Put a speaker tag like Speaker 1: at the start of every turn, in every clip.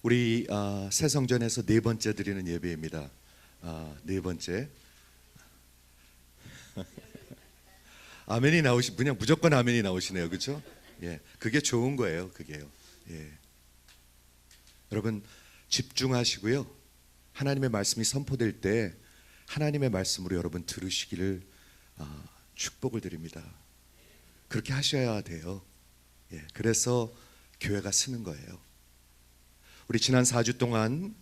Speaker 1: 우리 새성전에서 네 번째 드리는 예배입니다. 네 번째. 아멘이 그냥 무조건 아멘이 나오시네요, 그렇죠? 예, 그게 좋은 거예요, 그게요. 예, 여러분 집중하시고요. 하나님의 말씀이 선포될 때 하나님의 말씀으로 여러분 들으시기를 축복을 드립니다. 그렇게 하셔야 돼요. 예, 그래서 교회가 쓰는 거예요. 우리 지난 4주 동안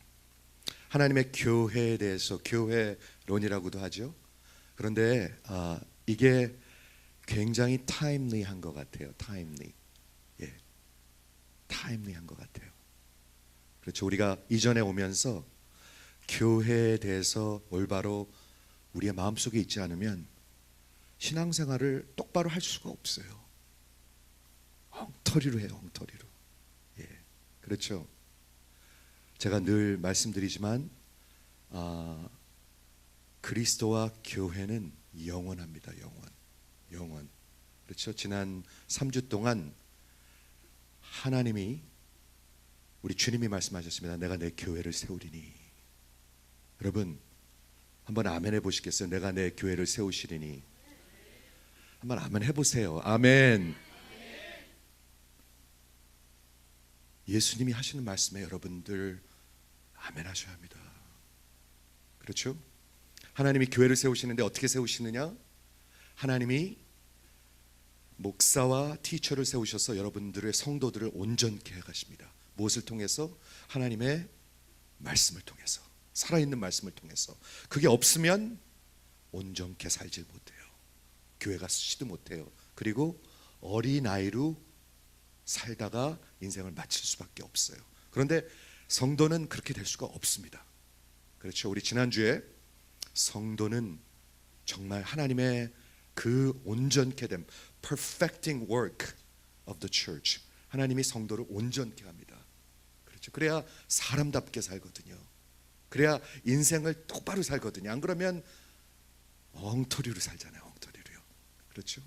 Speaker 1: 하나님의 교회에 대해서 교회론이라고도 하죠. 그런데 이게 굉장히 타임리한 것 같아요. 예, 타임리한 것 같아요. 그렇죠. 우리가 이전에 오면서 교회에 대해서 올바로 우리의 마음속에 있지 않으면 신앙생활을 똑바로 할 수가 없어요. 엉터리로 해요, 엉터리로. 예, 그렇죠. 제가 늘 말씀드리지만 그리스도와 교회는 영원합니다. 영원. 그렇죠. 지난 3주 동안 하나님이 우리 주님이 말씀하셨습니다. 내가 내 교회를 세우리니. 여러분 한번 아멘 해보시겠어요? 내가 내 교회를 세우시리니. 한번 아멘 해보세요. 아멘. 예수님이 하시는 말씀에 여러분들 아멘 하셔야 합니다. 그렇죠? 하나님이 교회를 세우시는데 어떻게 세우시느냐? 하나님이 목사와 티처를 세우셔서 여러분들의 성도들을 온전케 하십니다. 무엇을 통해서? 하나님의 말씀을 통해서, 살아있는 말씀을 통해서. 그게 없으면 온전케 살지 못해요. 교회가 쓰지도 못해요. 그리고 어린아이로 살다가 인생을 마칠 수밖에 없어요. 그런데 성도는 그렇게 될 수가 없습니다. 그렇죠. 우리 지난주에 성도는 정말 하나님의 그 온전케 됨, perfecting work of the church, 하나님이 성도를 온전케 합니다. 그렇죠. 그래야 사람답게 살거든요. 그래야 인생을 똑바로 살거든요. 안 그러면 엉터리로 살잖아요. 엉터리로요. 그렇죠.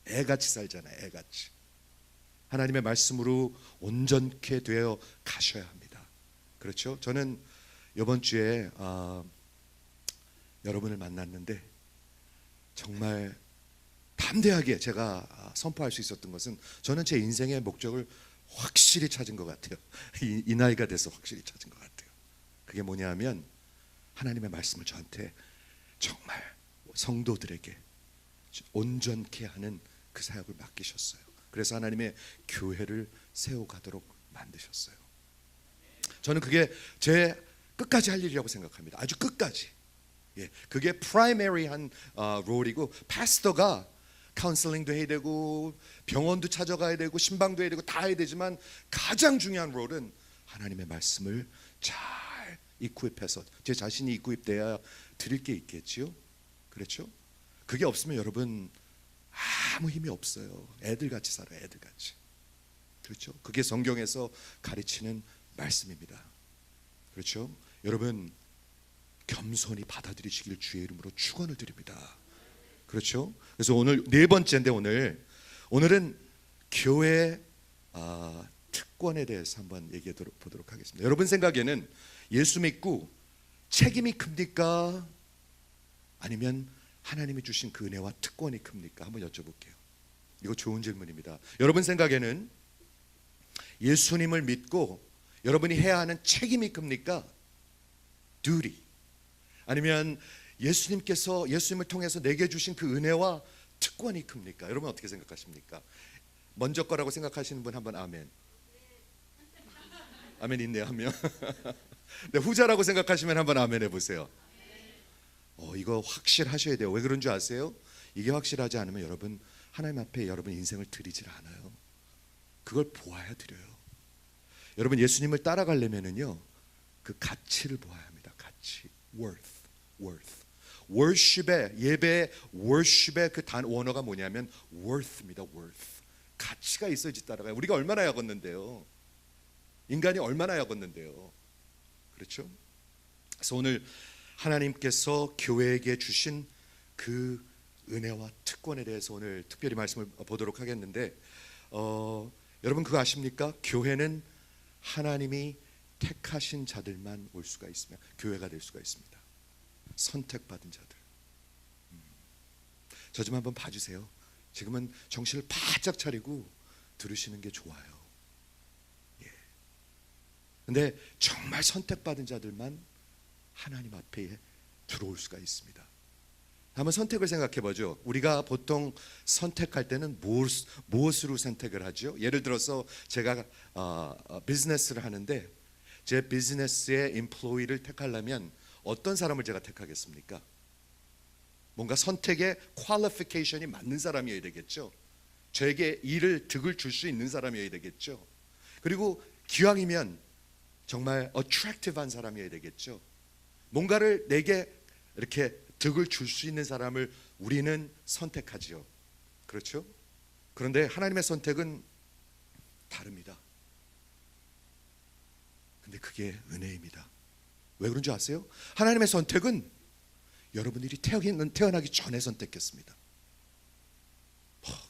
Speaker 1: 애같이 살잖아요. 애같이. 하나님의 말씀으로 온전케 되어 가셔야 합니다. 그렇죠. 저는 이번 주에 여러분을 만났는데 정말 담대하게 제가 선포할 수 있었던 것은, 저는 제 인생의 목적을 확실히 찾은 것 같아요. 이 나이가 돼서 확실히 찾은 것 같아요. 그게 뭐냐면 하나님의 말씀을 저한테 정말 성도들에게 온전케 하는 그 사역을 맡기셨어요. 그래서 하나님의 교회를 세워가도록 만드셨어요. 저는 그게 제 끝까지 할 일이라고 생각합니다. 아주 끝까지. 예, 그게 프라이머리한 롤이고, 파스터가 카운슬링도 해야 되고 병원도 찾아가야 되고 신방도 해야 되고 다 해야 되지만, 가장 중요한 롤은 하나님의 말씀을 잘 이구입해서, 제 자신이 이구입돼야 드릴 게 있겠지요. 그렇죠? 그게 없으면 여러분 아무 힘이 없어요. 애들같이 살아요. 애들같이. 그렇죠? 그게 성경에서 가르치는 말씀입니다. 그렇죠? 여러분 겸손히 받아들이시길 주의 이름으로 축원을 드립니다. 그렇죠? 그래서 오늘 네 번째인데, 오늘은 교회 특권에 대해서 한번 얘기해 보도록 하겠습니다. 여러분 생각에는 예수 믿고 책임이 큽니까? 아니면 하나님이 주신 그 은혜와 특권이 큽니까? 한번 여쭤볼게요. 이거 좋은 질문입니다. 여러분 생각에는 예수님을 믿고 여러분이 해야 하는 책임이 큽니까? duty. 아니면 예수님을 통해서 내게 주신 그 은혜와 특권이 큽니까? 여러분 어떻게 생각하십니까? 먼저 거라고 생각하시는 분 한번 아멘. 아멘 있네요, 한 명. 네, 후자라고 생각하시면 한번 아멘 해보세요. 이거 확실하셔야 돼요. 왜 그런 줄 아세요? 이게 확실하지 않으면 여러분 하나님 앞에 여러분 인생을 드리질 않아요. 그걸 보아야 드려요. 여러분 예수님을 따라가려면은요, 그 가치를 보아야 합니다. 가치, worth. worship의, 예배의 worship의 그 원어가 뭐냐면 worth입니다. worth. 가치가 있어야지 따라가요. 우리가 얼마나 약었는데요. 인간이 얼마나 약었는데요. 그렇죠? 그래서 오늘 하나님께서 교회에게 주신 그 은혜와 특권에 대해서 오늘 특별히 말씀을 보도록 하겠는데, 여러분 그거 아십니까? 교회는 하나님이 택하신 자들만 올 수가 있으며 교회가 될 수가 있습니다. 선택받은 자들. 저 좀 한번 봐주세요. 지금은 정신을 바짝 차리고 들으시는 게 좋아요. 예. 근데 정말 선택받은 자들만 하나님 앞에 들어올 수가 있습니다. 한번 선택을 생각해 보죠. 우리가 보통 선택할 때는 무엇으로 선택을 하죠? 예를 들어서 제가 비즈니스를 하는데 제 비즈니스의 인플로이를 택하려면 어떤 사람을 제가 택하겠습니까? 뭔가 선택의 퀄리피케이션이 맞는 사람이어야 되겠죠. 저에게 득을 줄 수 있는 사람이어야 되겠죠. 그리고 기왕이면 정말 attractive한 사람이어야 되겠죠. 뭔가를 내게 이렇게 득을 줄 수 있는 사람을 우리는 선택하지요. 그렇죠? 그런데 하나님의 선택은 다릅니다. 근데 그게 은혜입니다. 왜 그런 줄 아세요? 하나님의 선택은 여러분들이 태어나기 전에 선택했습니다.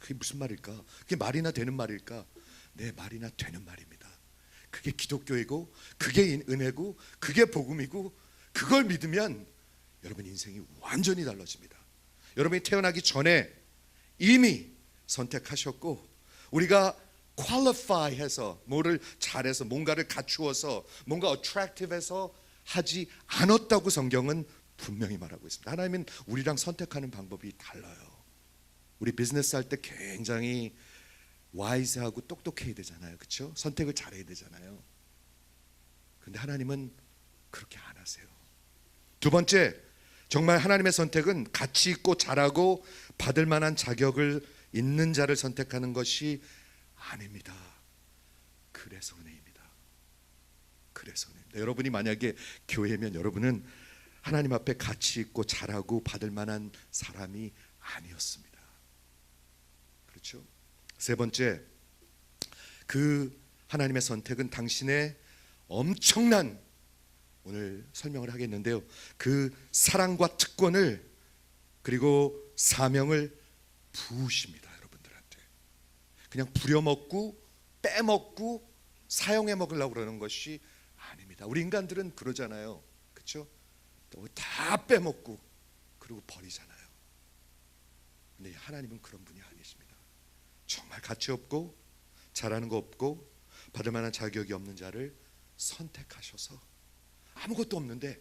Speaker 1: 그게 무슨 말일까? 그게 말이나 되는 말일까? 네, 말이나 되는 말입니다. 그게 기독교이고 그게 은혜고 그게 복음이고 그걸 믿으면 여러분 인생이 완전히 달라집니다. 여러분이 태어나기 전에 이미 선택하셨고 우리가 qualify해서 뭐를 잘해서 뭔가를 갖추어서 뭔가 attractive해서 하지 않았다고 성경은 분명히 말하고 있습니다. 하나님은 우리랑 선택하는 방법이 달라요. 우리 비즈니스 할 때 굉장히 와이즈하고 똑똑해야 되잖아요. 그렇죠? 선택을 잘해야 되잖아요. 근데 하나님은 그렇게 안 하세요. 두 번째, 정말 하나님의 선택은 가치 있고 잘하고 받을 만한 자격을 있는 자를 선택하는 것이 아닙니다. 그래서 은혜입니다. 그래서 은혜입니다. 여러분이 만약에 교회면 여러분은 하나님 앞에 가치 있고 잘하고 받을 만한 사람이 아니었습니다. 그렇죠? 세 번째, 그 하나님의 선택은 당신의 엄청난, 오늘 설명을 하겠는데요, 그 사랑과 특권을 그리고 사명을 부으십니다. 여러분들한테 그냥 부려먹고 빼먹고 사용해 먹으려고 그러는 것이 아닙니다. 우리 인간들은 그러잖아요. 그렇죠? 다 빼먹고 그리고 버리잖아요. 근데 하나님은 그런 분이 아니십니다. 정말 가치 없고 잘하는 거 없고 받을 만한 자격이 없는 자를 선택하셔서 아무것도 없는데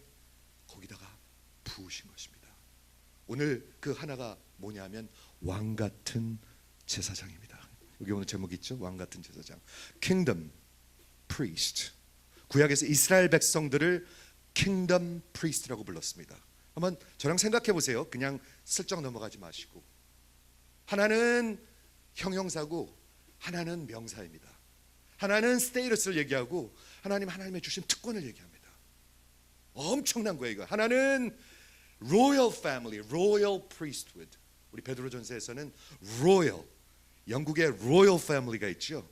Speaker 1: 거기다가 부으신 것입니다. 오늘 그 하나가 뭐냐면 왕 같은 제사장입니다. 여기 오늘 제목이 있죠. 왕 같은 제사장. Kingdom Priest. 구약에서 이스라엘 백성들을 Kingdom Priest라고 불렀습니다. 한번 저랑 생각해 보세요. 그냥 슬쩍 넘어가지 마시고. 하나는 형용사고 하나는 명사입니다. 하나는 스테이터스를 얘기하고 하나님의 주신 특권을 얘기합니다. 엄청난 거예요 이거. 하나는 Royal Family, Royal Priesthood. 우리 베드로전서에서는 Royal, 영국의 Royal Family가 있죠.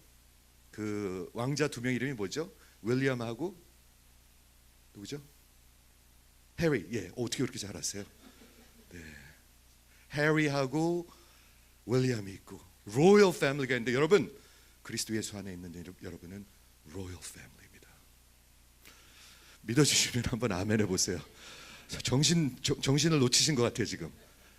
Speaker 1: 그 왕자 두 명 이름이 뭐죠? 윌리엄하고 누구죠? 해리. 예, 어떻게 그렇게 잘 아세요? 네, 해리하고 윌리엄이 있고 Royal Family가 있는데 여러분 그리스도 예수 안에 있는 여러분은 Royal Family입니다. 믿어주시면 한번 아멘 해보세요. 정신을 놓치신 것 같아요 지금.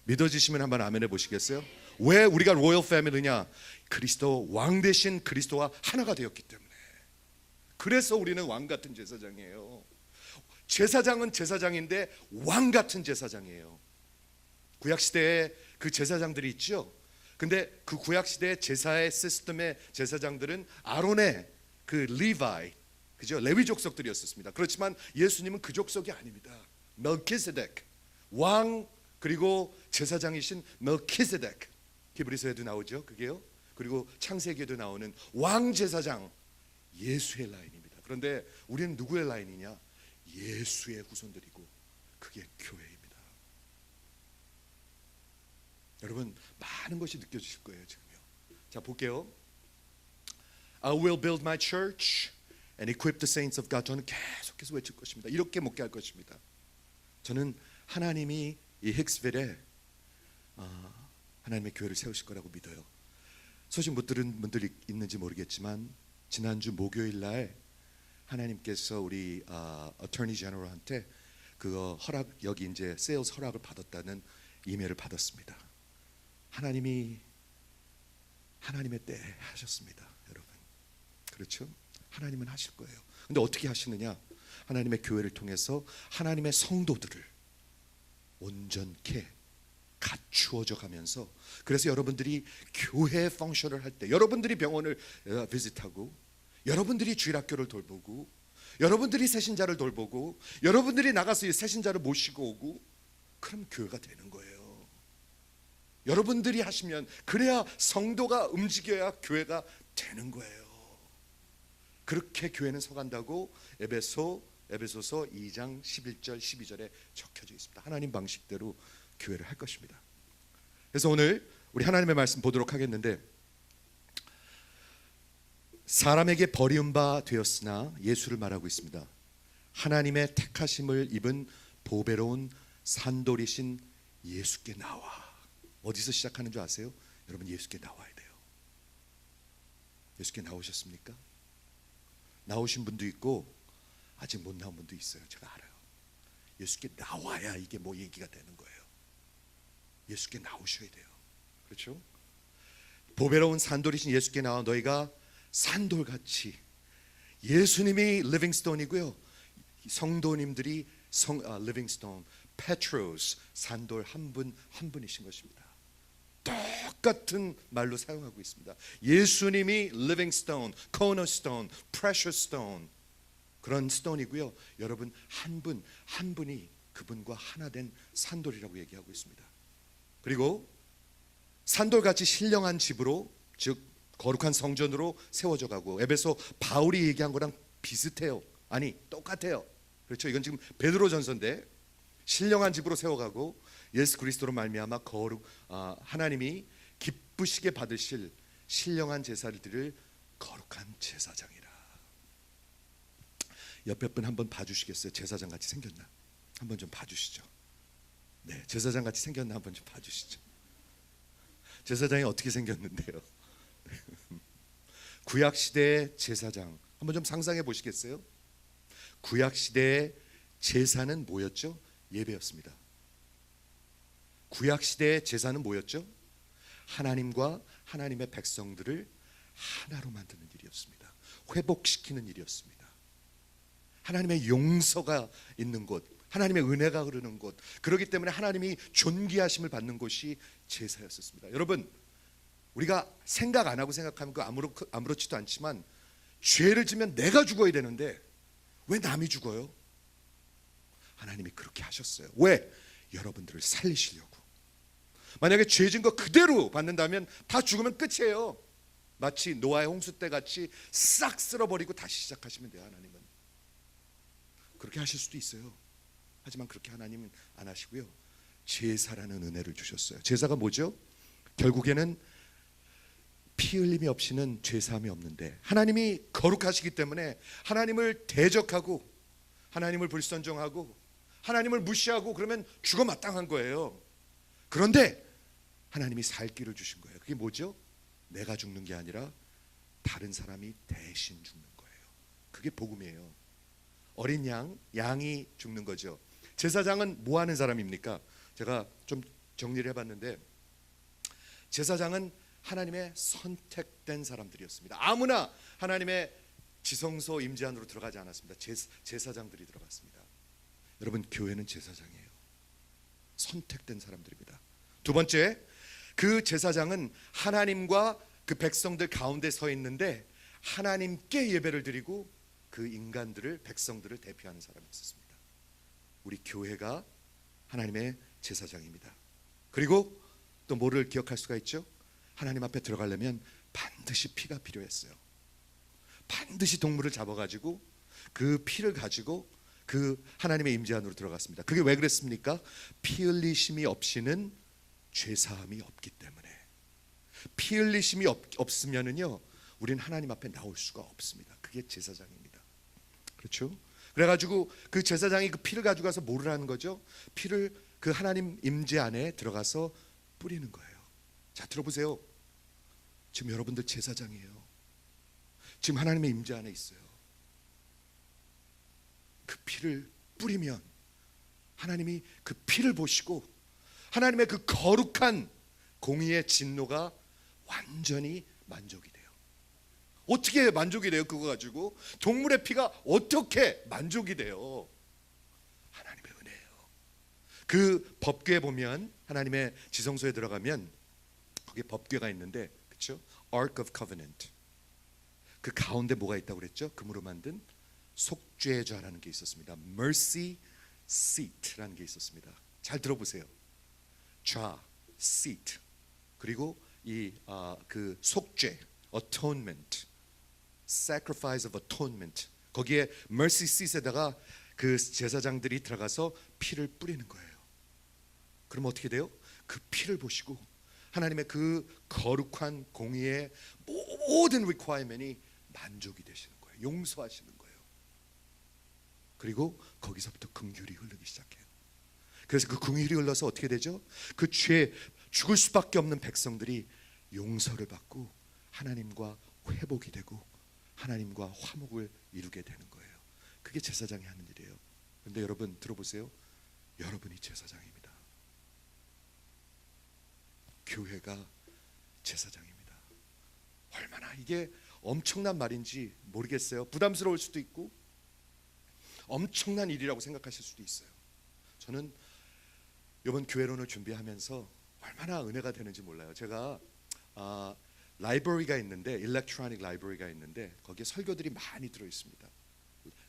Speaker 1: 믿어주시면 한번 아멘 해보시겠어요? 왜 우리가 로열 패밀리냐? 그리스도 왕 대신 그리스도와 하나가 되었기 때문에. 그래서 우리는 왕 같은 제사장이에요. 제사장은 제사장인데 왕 같은 제사장이에요. 구약 시대에 그 제사장들이 있죠. 근데 그 구약 시대 제사의 시스템의 제사장들은 아론의 그 리바이, 그죠? 레위 족속들이었습니다. 그렇지만 예수님은 그 족속이 아닙니다. 멜키세덱, 왕 그리고 제사장이신 멜키세덱. 히브리서에도 나오죠. 그게요. 그리고 창세기에도 나오는 왕 제사장 예수의 라인입니다. 그런데 우리는 누구의 라인이냐? 예수의 후손들이고 그게 교회입니다. 여러분 많은 것이 느껴지실 거예요 지금요. 자 볼게요. I will build my church and equip the saints of God. 저는 계속해서 외칠 것입니다. 이렇게 목회할 것입니다. 저는 하나님이 이 힉스빌에 하나님의 교회를 세우실 거라고 믿어요. 소식 못 들은 분들이 있는지 모르겠지만 지난주 목요일 날 하나님께서 우리 어터니 제너럴한테 그거 허락, 여기 이제 세일즈 허락을 받았다는 이메일을 받았습니다. 하나님이 하나님의 때 하셨습니다, 여러분. 그렇죠? 하나님은 하실 거예요. 근데 어떻게 하시느냐? 하나님의 교회를 통해서 하나님의 성도들을 온전케 갖추어져 가면서, 그래서 여러분들이 교회 펑션을 할 때, 여러분들이 병원을 비짓하고, 여러분들이 주일학교를 돌보고, 여러분들이 새신자를 돌보고, 여러분들이 나가서 새신자를 모시고 오고, 그럼 교회가 되는 거예요. 여러분들이 하시면, 그래야 성도가 움직여야 교회가 되는 거예요. 그렇게 교회는 서간다고 에베소서 2장 11절 12절에 적혀져 있습니다. 하나님 방식대로 교회를 할 것입니다. 그래서 오늘 우리 하나님의 말씀 보도록 하겠는데, 사람에게 버리운 바 되었으나 예수를 말하고 있습니다. 하나님의 택하심을 입은 보배로운 산돌이신 예수께 나와. 어디서 시작하는 줄 아세요? 여러분, 예수께 나와야 돼요. 예수께 나오셨습니까? 나오신 분도 있고 아직 못 나온 분도 있어요. 제가 알아요. 예수께 나와야 이게 뭐 얘기가 되는 거예요. 예수께 나오셔야 돼요. 그렇죠? 보배로운 산돌이신 예수께 나와 너희가 산돌같이, 예수님이 리빙스톤이고요, 성도님들이 리빙스톤, 페트로스, 산돌 한 분 한 분이신 것입니다. 똑같은 말로 사용하고 있습니다. 예수님이 리빙스톤, 코너스톤, 프레셔스톤, 그런 스톤이고요, 여러분 한 분 한 분이 그분과 하나 된 산돌이라고 얘기하고 있습니다. 그리고 산돌같이 신령한 집으로, 즉 거룩한 성전으로 세워져 가고, 에베소 바울이 얘기한 거랑 비슷해요. 아니, 똑같아요. 그렇죠? 이건 지금 베드로전서인데, 신령한 집으로 세워가고 예수 그리스도로 말미암아 하나님이 기쁘시게 받으실 신령한 제사를 드릴 거룩한 제사장이라. 옆에 분 한번 봐주시겠어요? 제사장 같이 생겼나? 한번 좀 봐주시죠. 네, 제사장 같이 생겼나 한번 좀 봐주시죠. 제사장이 어떻게 생겼는데요? 구약 시대의 제사장 한번 좀 상상해 보시겠어요? 구약 시대의 제사는 뭐였죠? 예배였습니다. 구약 시대의 제사는 뭐였죠? 하나님과 하나님의 백성들을 하나로 만드는 일이었습니다. 회복시키는 일이었습니다. 하나님의 용서가 있는 곳, 하나님의 은혜가 흐르는 곳, 그렇기 때문에 하나님이 존귀하심을 받는 곳이 제사였었습니다. 여러분, 우리가 생각 안 하고 생각하면 그 아무렇지도 않지만, 죄를 지면 내가 죽어야 되는데 왜 남이 죽어요? 하나님이 그렇게 하셨어요. 왜? 여러분들을 살리시려고. 만약에 죄진 거 그대로 받는다면 다 죽으면 끝이에요. 마치 노아의 홍수 때 같이 싹 쓸어버리고 다시 시작하시면 돼요. 하나님은 그렇게 하실 수도 있어요. 하지만 그렇게 하나님은 안 하시고요, 제사라는 은혜를 주셨어요. 제사가 뭐죠? 결국에는 피 흘림이 없이는 죄사함이 없는데, 하나님이 거룩하시기 때문에 하나님을 대적하고 하나님을 불순종하고 하나님을 무시하고 그러면 죽어 마땅한 거예요. 그런데 하나님이 살 길을 주신 거예요. 그게 뭐죠? 내가 죽는 게 아니라 다른 사람이 대신 죽는 거예요. 그게 복음이에요. 어린 양이 죽는 거죠. 제사장은 뭐 하는 사람입니까? 제가 좀 정리를 해봤는데, 제사장은 하나님의 선택된 사람들이었습니다. 아무나 하나님의 지성소 임재 안으로 들어가지 않았습니다. 제사장들이 들어갔습니다. 여러분, 교회는 제사장이에요. 선택된 사람들입니다. 두 번째, 그 제사장은 하나님과 그 백성들 가운데 서 있는데 하나님께 예배를 드리고 그 인간들을, 백성들을 대표하는 사람이었습니다. 우리 교회가 하나님의 제사장입니다. 그리고 또 뭐를 기억할 수가 있죠? 하나님 앞에 들어가려면 반드시 피가 필요했어요. 반드시 동물을 잡아가지고 그 피를 가지고 그 하나님의 임재 안으로 들어갔습니다. 그게 왜 그랬습니까? 피 흘리심이 없이는 죄사함이 없기 때문에. 피 흘리심이 없으면은요, 우리는 하나님 앞에 나올 수가 없습니다. 그게 제사장입니다. 그렇죠? 그래가지고 그 제사장이 그 피를 가지고 가서 뭐를 하는 거죠? 피를 그 하나님 임재 안에 들어가서 뿌리는 거예요. 자, 들어보세요. 지금 여러분들 제사장이에요. 지금 하나님의 임재 안에 있어요. 피를 뿌리면 하나님이 그 피를 보시고 하나님의 그 거룩한 공의의 진노가 완전히 만족이 돼요. 어떻게 만족이 돼요? 그거 가지고 동물의 피가 어떻게 만족이 돼요? 하나님의 은혜예요. 그 법궤에 보면 하나님의 지성소에 들어가면 거기에 법궤가 있는데, 그렇죠? Ark of Covenant. 그 가운데 뭐가 있다고 그랬죠? 금으로 만든 속죄좌라는 게 있었습니다. Mercy Seat라는 게 있었습니다. 잘 들어보세요. 좌, seat. 그리고 이 그 속죄, atonement, sacrifice of atonement. 거기에 mercy seat에다가 그 제사장들이 들어가서 피를 뿌리는 거예요. 그럼 어떻게 돼요? 그 피를 보시고 하나님의 그 거룩한 공의의 모든 requirement이 만족이 되시는 거예요. 용서하시는 거예요. 그리고 거기서부터 긍휼이 흐르기 시작해요. 그래서 그 긍휼이 흘러서 어떻게 되죠? 그 죄 죽을 수밖에 없는 백성들이 용서를 받고 하나님과 회복이 되고 하나님과 화목을 이루게 되는 거예요. 그게 제사장이 하는 일이에요. 그런데 여러분 들어보세요. 여러분이 제사장입니다. 교회가 제사장입니다. 얼마나 이게 엄청난 말인지 모르겠어요. 부담스러울 수도 있고 엄청난 일이라고 생각하실 수도 있어요. 저는 이번 교회론을 준비하면서 얼마나 은혜가 되는지 몰라요. 제가 라이브러리가 있는데, 일렉트로닉 라이브러리가 있는데 거기에 설교들이 많이 들어 있습니다.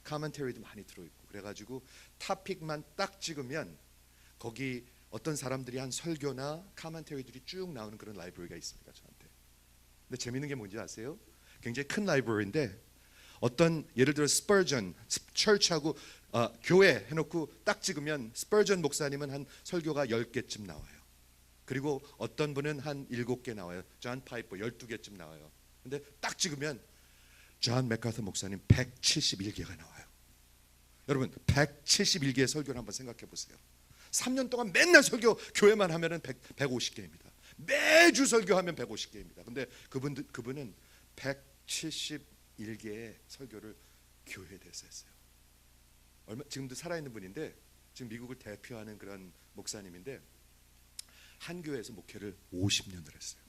Speaker 1: 카멘터리도 많이 들어 있고, 그래가지고 토픽만 딱 찍으면 거기 어떤 사람들이 한 설교나 카멘터리들이 쭉 나오는 그런 라이브러리가 있습니다, 저한테. 근데 재밌는 게 뭔지 아세요? 굉장히 큰 라이브러리인데 어떤 예를 들어 스퍼전 철치하고 교회 해놓고 딱 찍으면 스퍼전 목사님은 한 설교가 10개쯤 나와요. 그리고 어떤 분은 한 7개 나와요. 존 파이퍼 12개쯤 나와요. 근데 딱 찍으면 존 맥카서 목사님 171개가 나와요. 여러분 171개의 설교를 한번 생각해 보세요. 3년 동안 맨날 설교 교회만 하면은 150개입니다. 매주 설교하면 150개입니다. 근데 그분은 171개의 설교를 교회에 대해서 했어요. 지금도 살아있는 분인데 지금 미국을 대표하는 그런 목사님인데 한 교회에서 목회를 50년을 했어요.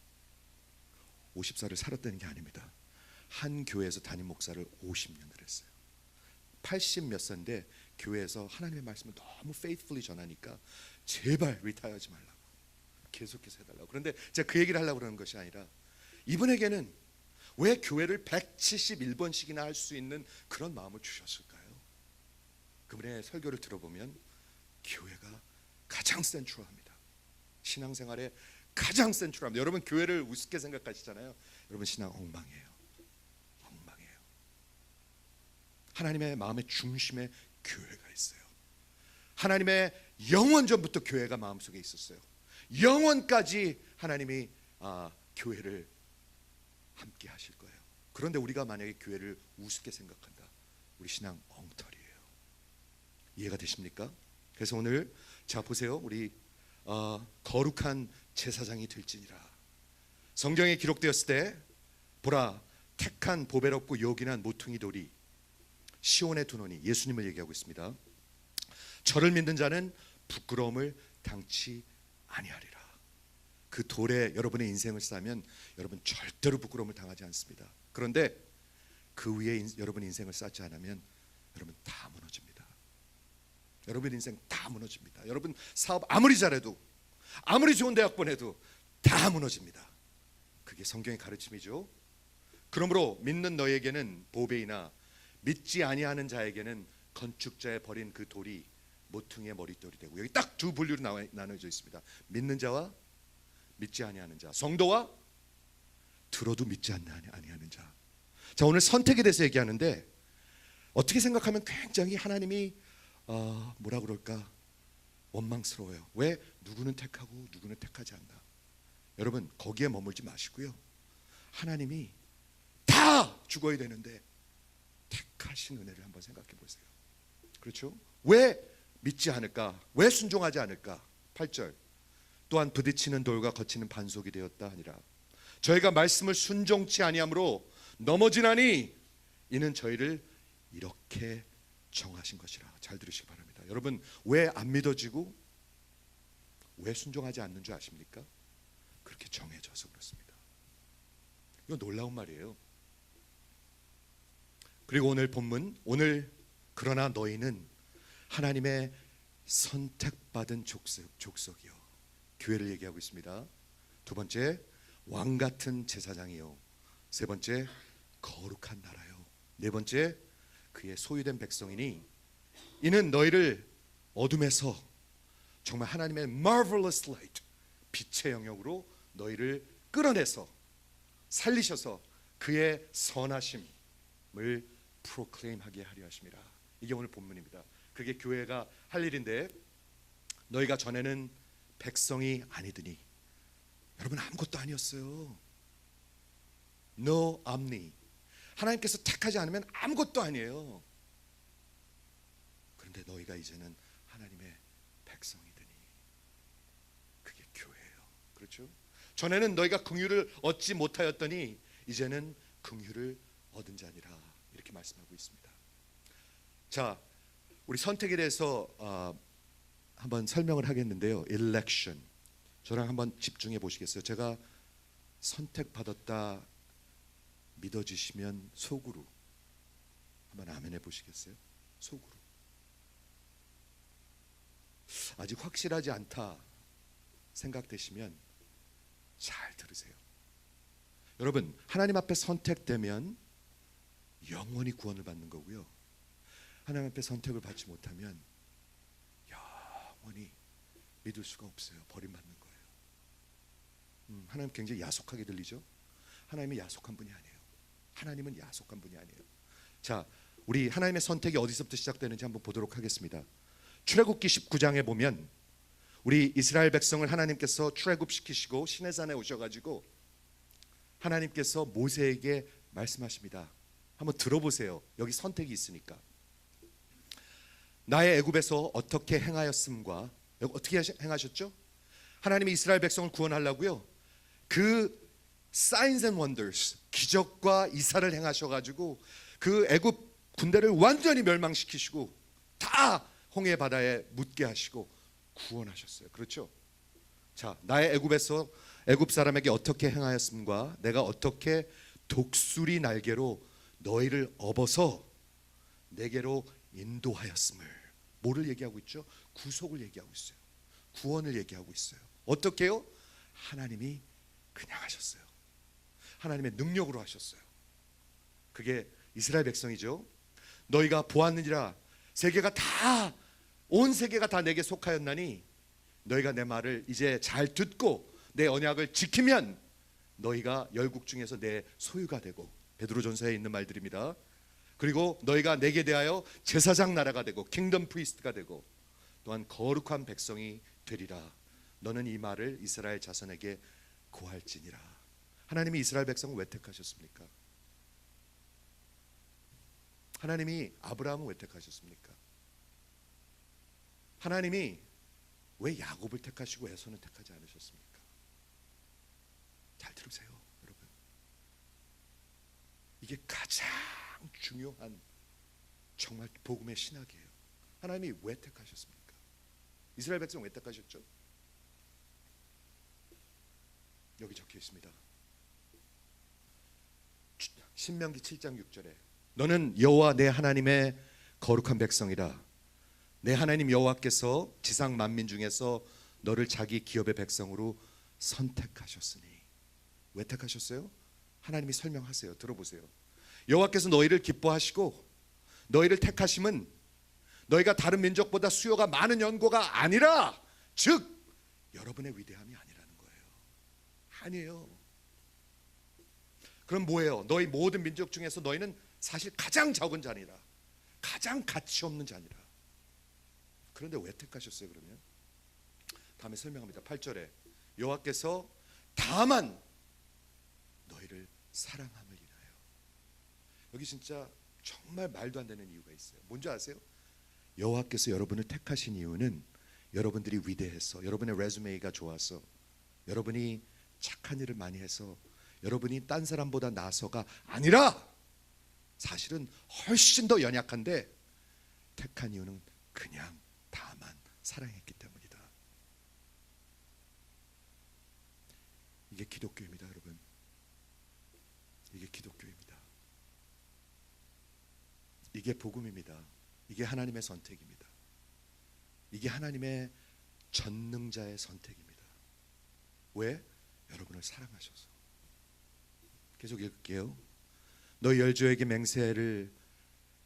Speaker 1: 50살을 살았다는 게 아닙니다. 한 교회에서 담임 목사를 50년을 했어요. 80 몇 살인데 교회에서 하나님의 말씀을 너무 faithfully 전하니까 제발 리타이어하지 말라고 계속해서 해달라고. 그런데 제가 그 얘기를 하려고 그러는 것이 아니라 이분에게는 왜 교회를 171번씩이나 할 수 있는 그런 마음을 주셨을까요? 그분의 설교를 들어보면 교회가 가장 센트럴합니다. 신앙생활에 가장 센트럴합니다. 여러분 교회를 우습게 생각하시잖아요. 여러분 신앙 엉망이에요. 엉망이에요. 하나님의 마음의 중심에 교회가 있어요. 하나님의 영원전부터 교회가 마음속에 있었어요. 영원까지 하나님이 교회를 함께 하실 거예요. 그런데 우리가 만약에 교회를 우습게 생각한다, 우리 신앙 엉터리예요. 이해가 되십니까? 그래서 오늘 자 보세요. 우리 거룩한 제사장이 될지니라. 성경에 기록되었을 때 보라 택한 보배롭고 요긴한 모퉁이 돌이 시온의 두 논이, 예수님을 얘기하고 있습니다. 저를 믿는 자는 부끄러움을 당치 아니하리라. 그 돌에 여러분의 인생을 쌓으면 여러분 절대로 부끄러움을 당하지 않습니다. 그런데 그 위에 여러분 인생을 쌓지 않으면 여러분 다 무너집니다. 여러분 인생 다 무너집니다. 여러분 사업 아무리 잘해도 아무리 좋은 대학 보내도 다 무너집니다. 그게 성경의 가르침이죠. 그러므로 믿는 너에게는 보배이나 믿지 아니하는 자에게는 건축자의 버린 그 돌이 모퉁이의 머릿돌이 되고, 여기 딱 두 분류로 나눠져 있습니다. 믿는 자와 믿지 아니하는 자, 성도와 들어도 믿지 아니하는 자. 자, 오늘 선택에 대해서 얘기하는데 어떻게 생각하면 굉장히 하나님이 뭐라 그럴까 원망스러워요. 왜 누구는 택하고 누구는 택하지 않나. 여러분 거기에 머물지 마시고요. 하나님이 다 죽어야 되는데 택하신 은혜를 한번 생각해 보세요. 그렇죠? 왜 믿지 않을까? 왜 순종하지 않을까? 8절 또한 부딪히는 돌과 거치는 반석이 되었다 하니라. 저희가 말씀을 순종치 아니함으로 넘어지나니 이는 저희를 이렇게 정하신 것이라. 잘 들으시기 바랍니다. 여러분, 왜 안 믿어지고 왜 순종하지 않는 줄 아십니까? 그렇게 정해져서 그렇습니다. 이거 놀라운 말이에요. 그리고 오늘 본문, 오늘 그러나 너희는 하나님의 선택받은 족속이요. 교회를 얘기하고 있습니다. 두 번째, 왕 같은 제사장이요. 세 번째, 거룩한 나라요. 네 번째, 그의 소유된 백성이니 이는 너희를 어둠에서 정말 하나님의 marvelous light, 빛의 영역으로 너희를 끌어내서 살리셔서 그의 선하심을 프로클레임하게 하려 하심이라. 이게 오늘 본문입니다. 그게 교회가 할 일인데, 너희가 전에는 백성이 아니더니, 여러분 아무것도 아니었어요. No omni. 하나님께서 택하지 않으면 아무것도 아니에요. 그런데 너희가 이제는 하나님의 백성이더니, 그게 교회예요. 그렇죠? 전에는 너희가 긍휼을 얻지 못하였더니 이제는 긍휼을 얻은 자니라. 이렇게 말씀하고 있습니다. 자, 우리 선택에 대해서 한번 설명을 하겠는데요. election. 저랑 한번 집중해 보시겠어요? 제가 선택받았다 믿어지시면 속으로 한번 아멘 해보시겠어요? 속으로. 아직 확실하지 않다 생각되시면 잘 들으세요. 여러분, 하나님 앞에 선택되면 영원히 구원을 받는 거고요, 하나님 앞에 선택을 받지 못하면 영원히 믿을 수가 없어요. 버림받는 거예요. 하나님 굉장히 야속하게 들리죠? 하나님은 야속한 분이 아니에요. 하나님은 야속한 분이 아니에요. 자, 우리 하나님의 선택이 어디서부터 시작되는지 한번 보도록 하겠습니다. 출애굽기 19장에 보면 우리 이스라엘 백성을 하나님께서 출애굽시키시고 시내산에 오셔가지고 하나님께서 모세에게 말씀하십니다. 한번 들어보세요. 여기 선택이 있으니까. 나의 애굽에서 어떻게 행하였음과, 어떻게 행하셨죠? 하나님이 이스라엘 백성을 구원하려고요, 그 signs and wonders, 기적과 이사를 행하셔가지고 그 애굽 군대를 완전히 멸망시키시고 다 홍해 바다에 묻게 하시고 구원하셨어요. 그렇죠? 자, 나의 애굽에서 애굽 사람에게 어떻게 행하였음과 내가 어떻게 독수리 날개로 너희를 업어서 내게로 인도하였음을. 뭐를 얘기하고 있죠? 구속을 얘기하고 있어요. 구원을 얘기하고 있어요. 어떻게요? 하나님이 그냥 하셨어요. 하나님의 능력으로 하셨어요. 그게 이스라엘 백성이죠. 너희가 보았느니라 세계가 다, 온 세계가 다 내게 속하였나니 너희가 내 말을 이제 잘 듣고 내 언약을 지키면 너희가 열국 중에서 내 소유가 되고, 베드로전서에 있는 말들입니다. 그리고 너희가 내게 대하여 제사장 나라가 되고 킹덤 프리스트가 되고 또한 거룩한 백성이 되리라. 너는 이 말을 이스라엘 자손에게 고할지니라. 하나님이 이스라엘 백성을 왜 택하셨습니까? 하나님이 아브라함을 왜 택하셨습니까? 하나님이 왜 야곱을 택하시고 에서는 택하지 않으셨습니까? 잘 들으세요, 여러분. 이게 가장 중요한 정말 복음의 신학이에요. 하나님이 왜 택하셨습니까? 이스라엘 백성 왜 택하셨죠? 여기 적혀 있습니다. 신명기 7장 6절에 너는 여호와 내 하나님의 거룩한 백성이라. 내 하나님 여호와께서 지상 만민 중에서 너를 자기 기업의 백성으로 선택하셨으니. 왜 택하셨어요? 하나님이 설명하세요. 들어보세요. 여호와께서 너희를 기뻐하시고 너희를 택하심은 너희가 다른 민족보다 수요가 많은 연고가 아니라, 즉 여러분의 위대함이 아니라는 거예요. 아니에요. 그럼 뭐예요? 너희 모든 민족 중에서 너희는 사실 가장 적은 자니라, 가장 가치 없는 자니라. 그런데 왜 택하셨어요? 그러면 다음에 설명합니다. 8절에 여호와께서 다만 너희를 사랑함을 인하여. 여기 진짜 정말 말도 안 되는 이유가 있어요. 뭔지 아세요? 여호와께서 여러분을 택하신 이유는 여러분들이 위대해서, 여러분의 레주메가 좋아서, 여러분이 착한 일을 많이 해서, 여러분이 딴 사람보다 나서가 아니라 사실은 훨씬 더 연약한데 택한 이유는 그냥 다만 사랑했기 때문이다. 이게 기독교입니다, 여러분. 이게 기독교입니다. 이게 복음입니다. 이게 하나님의 선택입니다. 이게 하나님의 전능자의 선택입니다. 왜? 여러분을 사랑하셔서. 계속 읽을게요. 너희 열조에게 맹세를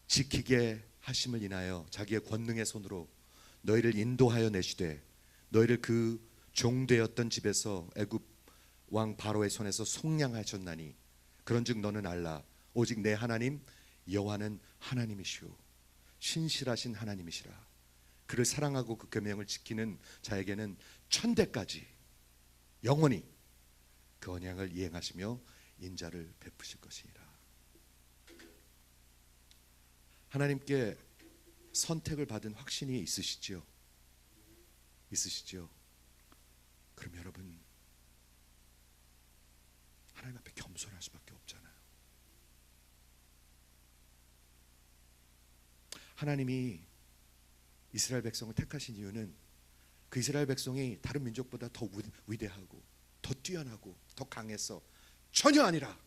Speaker 1: 지키게 하심을 인하여 자기의 권능의 손으로 너희를 인도하여 내시되 너희를 그 종되었던 집에서 애굽 왕 바로의 손에서 속량하셨나니 그런즉 너는 알라 오직 내 하나님 여호와는 하나님이시오 신실하신 하나님이시라. 그를 사랑하고 그 계명을 지키는 자에게는 천대까지 영원히 그 언약을 이행하시며 인자를 베푸실 것이니라. 하나님께 선택을 받은 확신이 있으시죠? 있으시죠? 그럼 여러분 하나님 앞에 겸손할 수밖에 없잖아요. 하나님이 이스라엘 백성을 택하신 이유는 그 이스라엘 백성이 다른 민족보다 더 위대하고 더 뛰어나고 더 강해서 전혀 아니라,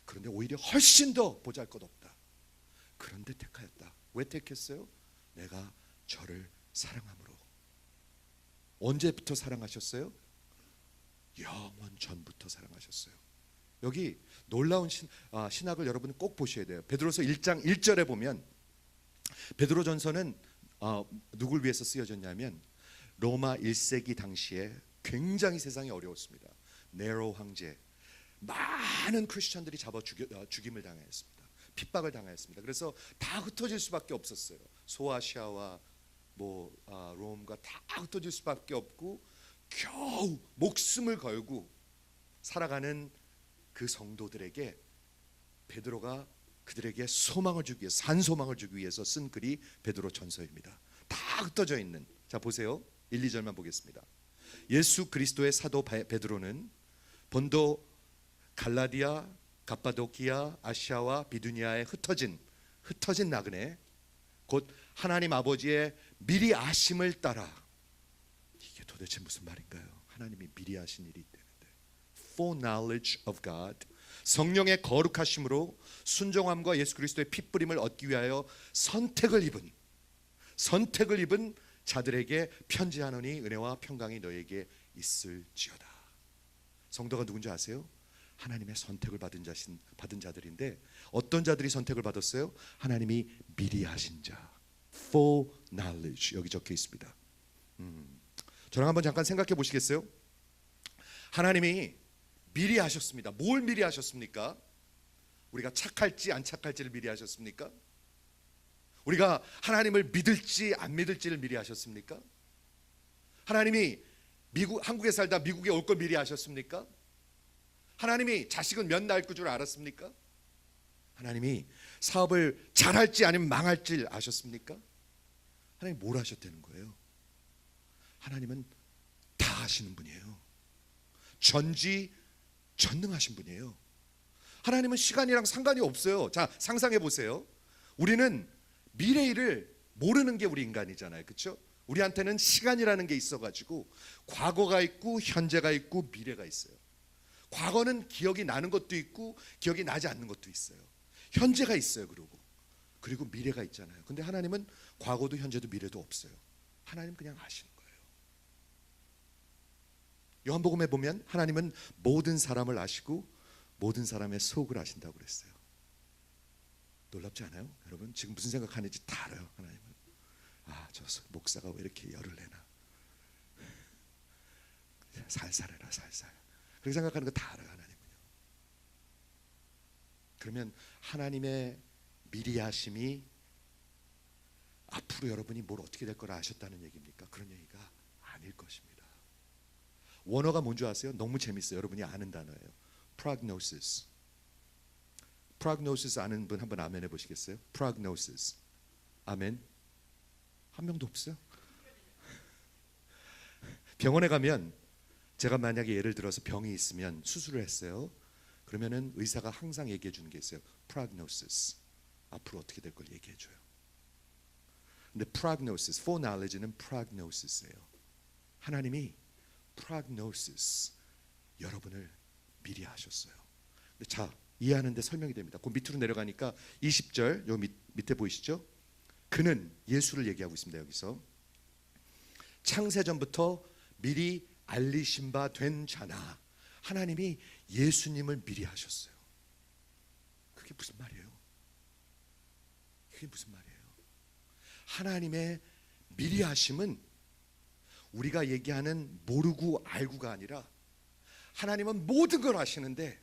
Speaker 1: 그런데 오히려 훨씬 더 보잘것없다. 그런데 택하였다. 왜 택했어요? 내가 저를 사랑함으로. 언제부터 사랑하셨어요? 영원 전부터 사랑하셨어요. 여기 놀라운 신학을 여러분은 꼭 보셔야 돼요. 베드로서 1장 1절에 보면 베드로전서는 누굴 위해서 쓰여졌냐면 로마 1세기 당시에 굉장히 세상이 어려웠습니다. 네로 황제, 많은 크리스천들이 잡아 죽임을 당하였습니다. 핍박을 당하였습니다. 그래서 다 흩어질 수밖에 없었어요. 소아시아와 롬과 다 흩어질 수밖에 없고 겨우 목숨을 걸고 살아가는 그 성도들에게 베드로가 그들에게 소망을 주기 위해서, 산소망을 주기 위해서 쓴 글이 베드로 전서입니다. 다 흩어져 있는. 자 보세요. 1, 2절만 보겠습니다. 예수 그리스도의 사도 베드로는 본도 갈라디아, 갑바도키아, 아시아와 비두니아에 흩어진 나그네 곧 하나님 아버지의 미리 아심을 따라. 이게 도대체 무슨 말인가요? 하나님이 미리 아신 일이 있다는데 foreknowledge of God, 성령의 거룩하심으로 순종함과 예수 그리스도의 핏부림을 얻기 위하여 선택을 입은 자들에게 편지하노니 은혜와 평강이 너에게 있을지어다. 성도가 누군지 아세요? 하나님의 선택을 받은 자들인데 어떤 자들이 선택을 받았어요? 하나님이 미리 하신 자, foreknowledge 여기 적혀 있습니다. 저랑 한번 잠깐 생각해 보시겠어요? 하나님이 미리 하셨습니다. 뭘 미리 하셨습니까? 우리가 착할지 안 착할지를 미리 하셨습니까? 우리가 하나님을 믿을지 안 믿을지를 미리 하셨습니까? 하나님이 한국에 살다 미국에 올 걸 미리 하셨습니까? 하나님이 자식은 몇 낳을 줄 알았습니까? 하나님이 사업을 잘할지 아니면 망할지 아셨습니까? 하나님 뭘 하셨다는 거예요? 하나님은 다 하시는 분이에요. 전능하신 분이에요. 하나님은 시간이랑 상관이 없어요. 자, 상상해 보세요. 우리는 미래일을 모르는 게 우리 인간이잖아요. 그렇죠? 우리한테는 시간이라는 게 있어가지고 과거가 있고 현재가 있고 미래가 있어요. 과거는 기억이 나는 것도 있고 기억이 나지 않는 것도 있어요. 현재가 있어요. 그리고 미래가 있잖아요. 근데 하나님은 과거도 현재도 미래도 없어요. 하나님 그냥 아시는 거예요. 요한복음에 보면 하나님은 모든 사람을 아시고 모든 사람의 속을 아신다고 그랬어요. 놀랍지 않아요? 여러분 지금 무슨 생각하는지 다 알아요. 하나님은 저 목사가 왜 이렇게 열을 내나, 살살해라 살살, 그렇게 생각하는 거 다 알아요. 하나님은요. 그러면 하나님의 미리 하심이 앞으로 여러분이 뭘 어떻게 될 거라 아셨다는 얘기입니까? 그런 얘기가 아닐 것입니다. 원어가 뭔지 아세요? 너무 재밌어요. 여러분이 아는 단어예요. prognosis. prognosis 아는 분 한번 아멘 해보시겠어요? prognosis. 아멘. 한 명도 없어요? 병원에 가면 제가 만약에 예를 들어서 병이 있으면 수술을 했어요. 그러면은 의사가 항상 얘기해 주는 게 있어요. prognosis. 앞으로 어떻게 될 걸 얘기해 줘요. 근데 prognosis, foreknowledge는 prognosis예요. 하나님이 prognosis, 여러분을 미리 하셨어요. 자, 이해하는데 설명이 됩니다. 그 밑으로 내려가니까 20절 요 밑에 보이시죠? 그는 예수를 얘기하고 있습니다. 여기서 창세전부터 미리 알리신 바 된 자나, 하나님이 예수님을 미리 하셨어요. 그게 무슨 말이에요? 그게 무슨 말이에요? 하나님의 미리 하심은 우리가 얘기하는 모르고 알고가 아니라 하나님은 모든 걸 아시는데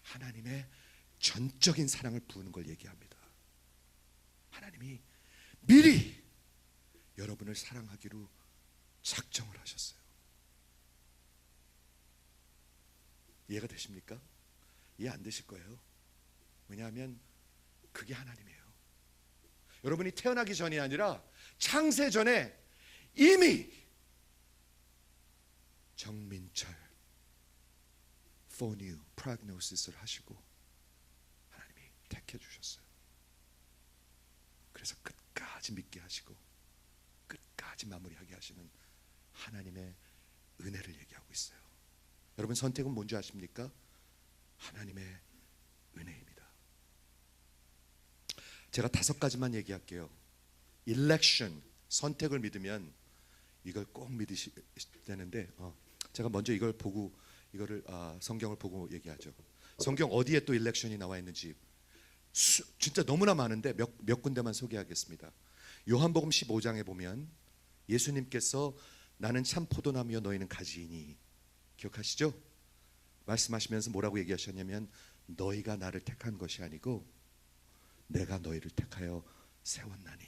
Speaker 1: 하나님의 전적인 사랑을 부으는 걸 얘기합니다. 하나님이 미리 여러분을 사랑하기로 작정을 하셨어요. 이해가 되십니까? 이해 안 되실 거예요. 왜냐하면 그게 하나님이에요. 여러분이 태어나기 전이 아니라 창세 전에 이미 정민철 foreknew, prognosis를 하시고 하나님이 택해 주셨어요. 그래서 끝까지 믿게 하시고 끝까지 마무리하게 하시는 하나님의 은혜를 얘기하고 있어요. 여러분, 선택은 뭔지 아십니까? 하나님의 은혜입니다. 제가 5가지만 얘기할게요. election, 선택을 믿으면 이걸 꼭 믿으셔야 되는데 제가 먼저 이걸 보고 성경을 보고 얘기하죠. 성경 어디에 또 election이 나와 있는지 진짜 너무나 많은데 몇 군데만 소개하겠습니다. 요한복음 15장에 보면 예수님께서 나는 참 포도나무여 너희는 가지이니, 기억하시죠? 말씀하시면서 뭐라고 얘기하셨냐면 너희가 나를 택한 것이 아니고 내가 너희를 택하여 세웠나니.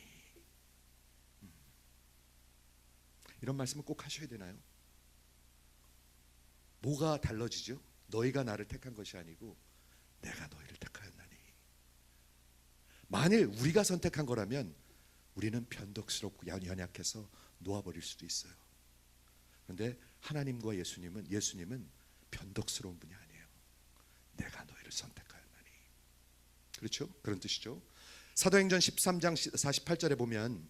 Speaker 1: 이런 말씀을 꼭 하셔야 되나요? 뭐가 달라지죠? 너희가 나를 택한 것이 아니고 내가 너희를 택하였나니. 만일 우리가 선택한 거라면 우리는 변덕스럽고 연약해서 놓아버릴 수도 있어요. 그런데 하나님과 예수님은 변덕스러운 분이 아니에요. 내가 너희를 선택하였나니. 그렇죠? 그런 뜻이죠. 사도행전 13장 48절에 보면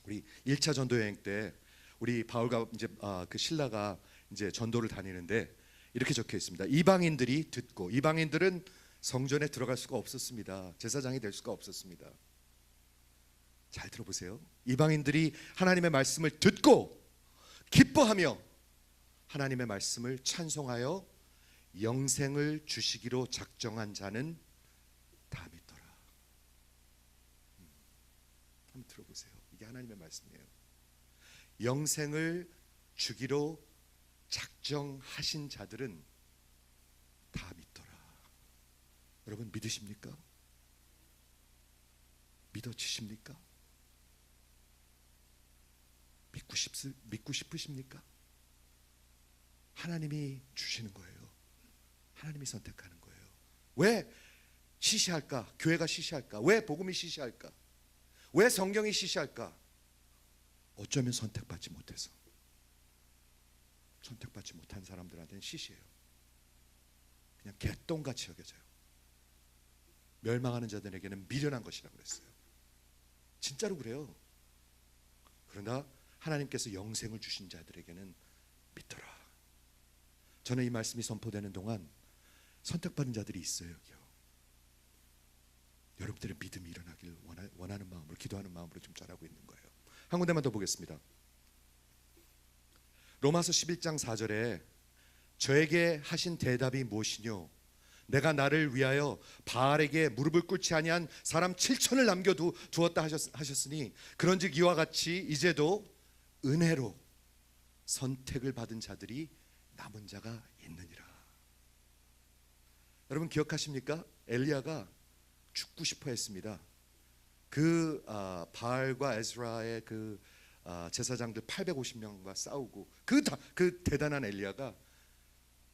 Speaker 1: 우리 1차 전도 여행 때 우리 바울과 이제 그 신라가 이제 전도를 다니는데 이렇게 적혀 있습니다. 이방인들이 듣고, 이방인들은 성전에 들어갈 수가 없었습니다. 제사장이 될 수가 없었습니다. 잘 들어보세요. 이방인들이 하나님의 말씀을 듣고 기뻐하며 하나님의 말씀을 찬송하여 영생을 주시기로 작정한 자는 다 믿더라. 한번 들어보세요. 이게 하나님의 말씀이에요. 영생을 주기로 작정하신 자들은 다 믿더라. 여러분, 믿으십니까? 믿어지십니까? 믿고 싶으십니까? 하나님이 주시는 거예요. 하나님이 선택하는 거예요. 왜 시시할까? 교회가 시시할까? 왜 복음이 시시할까? 왜 성경이 시시할까? 어쩌면 선택받지 못해서. 선택받지 못한 사람들한테는 시시해요. 그냥 개똥같이 여겨져요. 멸망하는 자들에게는 미련한 것이라고 그랬어요. 진짜로 그래요. 그러나 하나님께서 영생을 주신 자들에게는 믿더라. 저는 이 말씀이 선포되는 동안 선택받은 자들이 있어요. 여기요. 여러분들의 믿음이 일어나길 원하는 마음으로, 기도하는 마음으로 지금 전하고 있는 거예요. 한 군데만 더 보겠습니다. 로마서 11장 4절에 저에게 하신 대답이 무엇이뇨? 내가 나를 위하여 바알에게 무릎을 꿇지 아니한 사람 7천을 남겨두었다 하셨으니 그런즉 이와 같이 이제도 은혜로 선택을 받은 자들이 남은 자가 있느니라. 여러분 기억하십니까? 엘리야가 죽고 싶어 했습니다. 그 바알과 에스라의 그 제사장들 850명과 싸우고 그 대단한 엘리야가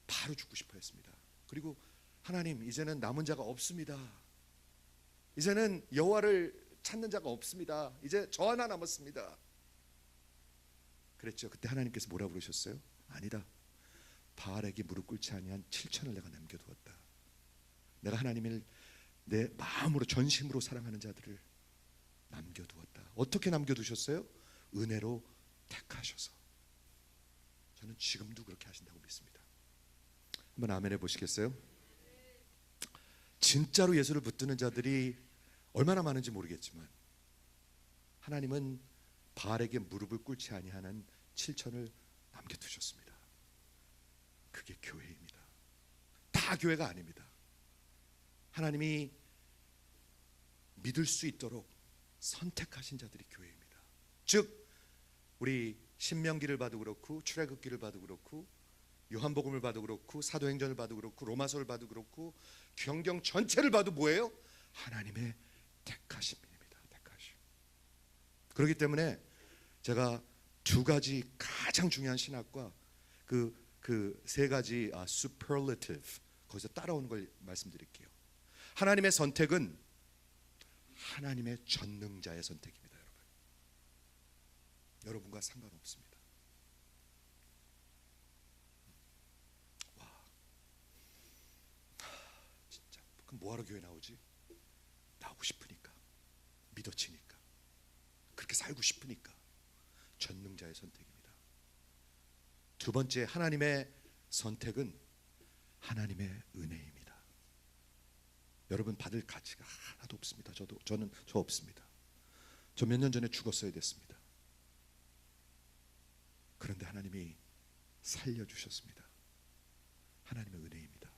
Speaker 1: 바로 죽고 싶어 했습니다. 그리고 하나님, 이제는 남은 자가 없습니다. 이제는 여호와를 찾는 자가 없습니다. 이제 저 하나 남았습니다. 그랬죠. 그때 하나님께서 뭐라고 그러셨어요? 아니다. 바알에게 무릎 꿇지 아니한 7천을 내가 남겨두었다. 내가 하나님을 내 마음으로 전심으로 사랑하는 자들을 남겨두었다. 어떻게 남겨두셨어요? 은혜로 택하셔서. 저는 지금도 그렇게 하신다고 믿습니다. 한번 아멘 해보시겠어요? 진짜로 예수를 붙드는 자들이 얼마나 많은지 모르겠지만 하나님은 바알에게 무릎을 꿇지 아니하는 7천을 남겨두셨습니다. 그게 교회입니다. 다 교회가 아닙니다. 하나님이 믿을 수 있도록 선택하신 자들이 교회입니다. 즉 우리 신명기를 봐도 그렇고 출애굽기를 봐도 그렇고 요한복음을 봐도 그렇고 사도행전을 봐도 그렇고 로마서를 봐도 그렇고 성경 전체를 봐도 뭐예요? 하나님의 택하심입니다. 택하심. 그렇기 때문에 제가 두 가지 가장 중요한 신학과 그 세 가지 superlative 거기서 따라오는 걸 말씀드릴게요. 하나님의 선택은 하나님의 전능자의 선택입니다, 여러분. 여러분과 상관없습니다. 와, 진짜 그럼 뭐하러 교회 나오지? 나오고 싶으니까, 믿어지니까, 그렇게 살고 싶으니까. 전능자의 선택입니다. 두 번째, 하나님의 선택은 하나님의 은혜입니다. 여러분 받을 가치가 하나도 없습니다. 저는 없습니다. 저 몇 년 전에 죽었어야 됐습니다. 그런데 하나님이 살려주셨습니다. 하나님의 은혜입니다.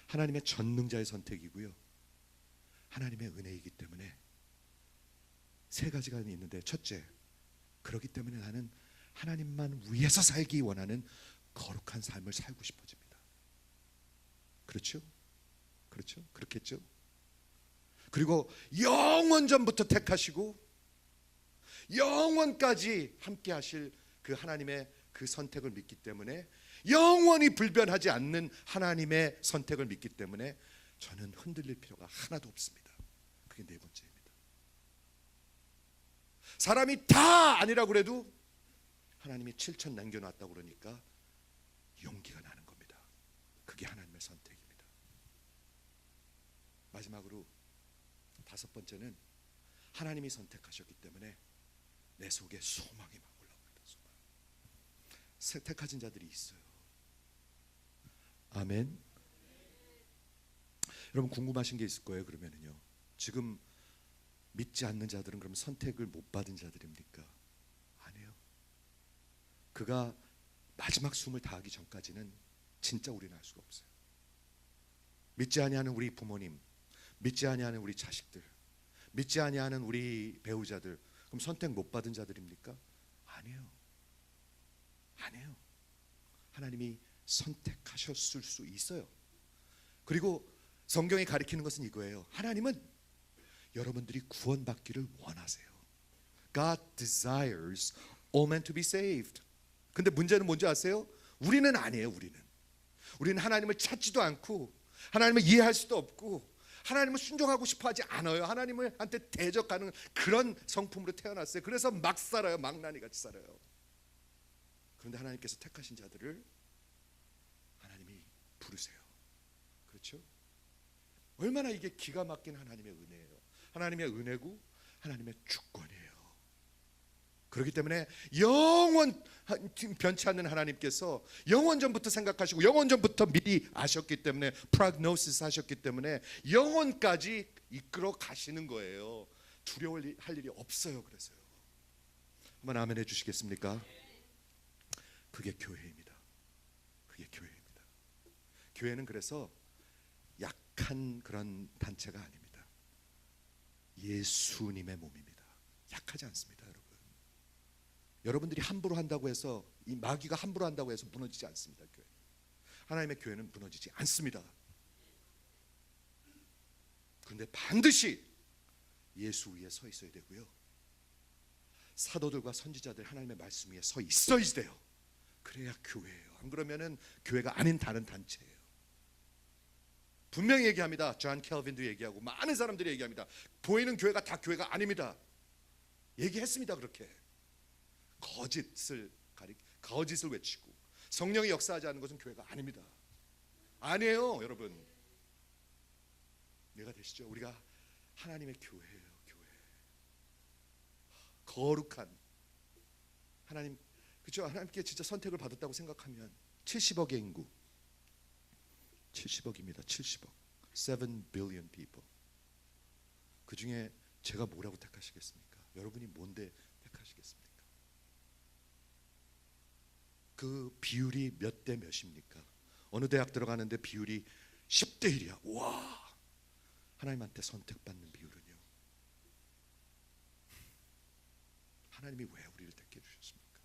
Speaker 1: 하나님의 전능자의 선택이고요, 하나님의 은혜이기 때문에 세 가지가 있는데, 첫째, 그렇기 때문에 나는 하나님만 위해서 살기 원하는 거룩한 삶을 살고 싶어집니다. 그렇죠? 그렇죠? 그렇겠죠? 그리고 영원전부터 택하시고 영원까지 함께 하실 그 하나님의 그 선택을 믿기 때문에, 영원히 불변하지 않는 하나님의 선택을 믿기 때문에 저는 흔들릴 필요가 하나도 없습니다. 그게 네 번째입니다. 사람이 다 아니라고 그래도 하나님이 7천 남겨놨다고 그러니까 용기가 나는 겁니다. 그게 하나님의 선택입니다. 마지막으로 다섯 번째는 하나님이 선택하셨기 때문에 내 속에 소망이 막 올라옵니다. 소망. 선택하신 자들이 있어요. 아멘. 여러분 궁금하신 게 있을 거예요. 그러면은요, 지금 믿지 않는 자들은 그럼 선택을 못 받은 자들입니까? 아니에요. 그가 마지막 숨을 다하기 전까지는 진짜 우리는 알 수가 없어요. 믿지 아니하는 우리 부모님, 믿지 아니하는 우리 자식들, 믿지 아니하는 우리 배우자들, 그럼 선택 못 받은 자들입니까? 아니에요. 아니에요. 하나님이 선택하셨을 수 있어요. 그리고 성경이 가리키는 것은 이거예요. 하나님은 여러분들이 구원받기를 원하세요. God desires all men to be saved. 근데 문제는 뭔지 아세요? 우리는 아니에요. 우리는 하나님을 찾지도 않고 하나님을 이해할 수도 없고 하나님을 순종하고 싶어하지 않아요. 하나님을 한테 대적하는 그런 성품으로 태어났어요. 그래서 막 살아요. 망나니 같이 살아요. 그런데 하나님께서 택하신 자들을 하나님이 부르세요. 그렇죠? 얼마나 이게 기가 막힌 하나님의 은혜예요. 하나님의 은혜고 하나님의 주권이에요. 그렇기 때문에 영원 변치 않는 하나님께서 영원전부터 생각하시고 영원전부터 미리 아셨기 때문에 프라그노시스 하셨기 때문에 영원까지 이끌어 가시는 거예요. 두려워할 일이 없어요. 그래서요. 한번 아멘 해주시겠습니까? 그게 교회입니다. 그게 교회입니다. 교회는 그래서 약한 그런 단체가 아닙니다. 예수님의 몸입니다. 약하지 않습니다, 여러분. 여러분들이 함부로 한다고 해서, 이 마귀가 함부로 한다고 해서 무너지지 않습니다. 교회. 하나님의 교회는 무너지지 않습니다. 그런데 반드시 예수 위에 서 있어야 되고요, 사도들과 선지자들 하나님의 말씀 위에 서 있어야 돼요. 그래야 교회예요. 안 그러면은 교회가 아닌 다른 단체예요. 분명히 얘기합니다. 존 켈빈도 얘기하고 많은 사람들이 얘기합니다. 보이는 교회가 다 교회가 아닙니다. 얘기했습니다. 그렇게 거짓을 외치고 성령이 역사하지 않는 것은 교회가 아닙니다. 아니에요, 여러분. 이해가 되시죠? 우리가 하나님의 교회예요. 교회. 거룩한 하나님, 그렇죠? 하나님께 진짜 선택을 받았다고 생각하면 70억의 인구, 70억입니다. 70억, 7 billion people. 그 중에 제가 뭐라고 택하시겠습니까? 여러분이 뭔데 택하시겠습니까? 그 비율이 몇 대 몇입니까? 어느 대학 들어가는데 비율이 10대 1이야. 와, 하나님한테 선택받는 비율은요. 하나님이 왜 우리를 택해 주셨습니까?